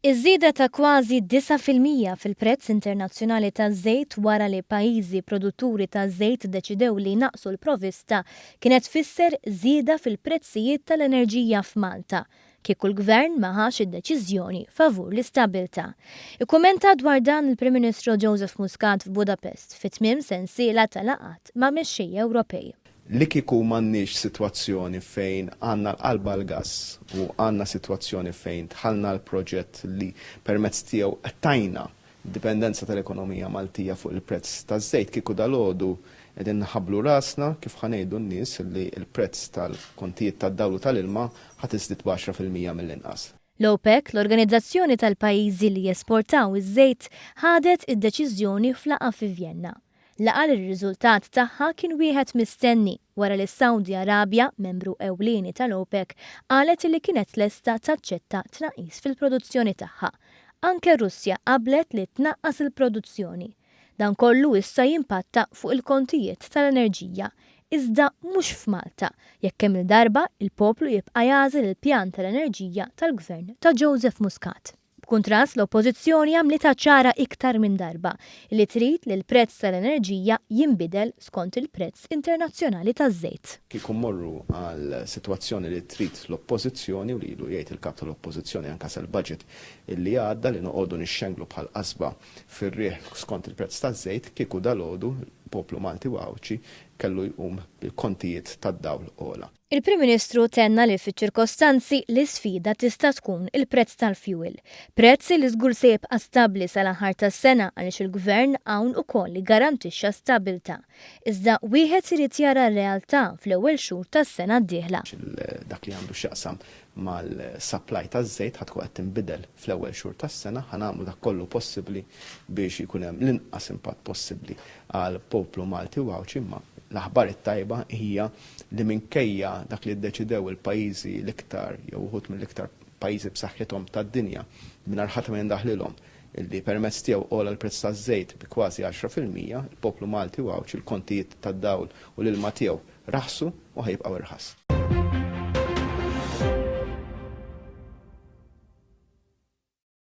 Iż-żieda ta kważi 9% fil-prezz internazzjonali taż-żejt wara li pajjiżi produtturi taż-żejt deċidew li naqsu l-provista kienet tfisser żieda fil-prezzijiet tal-enerġija f'Malta kieku l-gvern ma ħax id-deċiżjoni favur l-istabilta. Ikkumenta dwar dan il-Prim Ministru Joseph Muscat f'Budapest fit-tmiem sensiela tal-laqgħat ma' mexxejja Ewropej. Li kieku m'għandniex sitwazzjoni fejn għandna l-qalba l-gass u għandna sitwazzjoni fejn tħallna l-proġett li permezz tiegħu qtajna dipendenza tal-ekonomija Maltija fuq il-prezz taż-żejt kieku dalgħodu qegħdin naħablu rasna kif ħanejdu n-nies li l-prezz tal-kontijiet tad-dawl u tal-ilma ħadd iżdied b'10% mill-inqas. L-OPEC, l-organizzazzjoni tal-pajjiżi li jesportaw iż-żejt, ħadet id-deċiżjoni f'laqgħa fi Vjenna. Laqal ir-riżultat tagħha kien wieħed mistenni wara li Saudi Arabja, membru ewlieni tal-OPEC, qalet li kienet lesta taċċetta tnaqqis fil-produzzjoni tagħha. Anke Russja qablet li tnaqqas il-produzzjoni. Dan kollu issa jimpatta fuq il-kontijiet tal-enerġija. Iżda mhux f'Malta, jekk hemm il-darba il-poplu jibqa' jagħżel il-pjan tal-enerġija tal-gvern ta' Joseph Muscat. B'kuntrast l-oppożizzjoni għamlitha ċara iktar minn darba li trid li l-prezz tal-enerġija jinbidel skont il-prezz internazzjonali taż-żejt. Kieku mmorru għal sitwazzjoni li trid l-oppożizzjoni u lilu jgħid il-kap tal-oppożizzjoni anke sal-budget illi għadda li noqogħdu nixxenglu bħal qasba fir-rieħ skont il-prezz taż-żejt kieku dalgħodu poplu Malti wawċi kellu jqum bil-kontijiet tad-dawl ola. Il-Prim Ministru tenna li fiċ-ċirkostanzi li sfida tista' tkun il-prezz tal-fuel. Prezz li żgur se jibqa' stabbli sal-aħħar tas-sena għaliex il-Gvern hawn ukoll li garantixxa stabilta. Iżda wieħed irid jara r-realtà fl-ewwel xhur tas-sena d-dieħla. Dak li għandu x'jaqsam mal-supply taż-żejt ħadd tkun qed tinbidel fl-ewwel xhur tas-sena ħanagħmlu dak kollu possibbli biex ikun hemm l-inqas impatt possibbli għal poplu Malti wawċi imma l-aħbar it-tajba hija li minkejja dak li ddeċidew il-pajjiżi l-iktar jew wħud mill-iktar pajjiżi b'saħħithom tad-dinja mingħajr ħadd ma jindaħlilhom illi permezz tiegħu ola l-prezz taż-żejt bi kważi 10%, il-poplu Malti wawċi il-kontijiet tad-dawl u l-ilma tiegħu raħsu u ħajbqgħu irħas.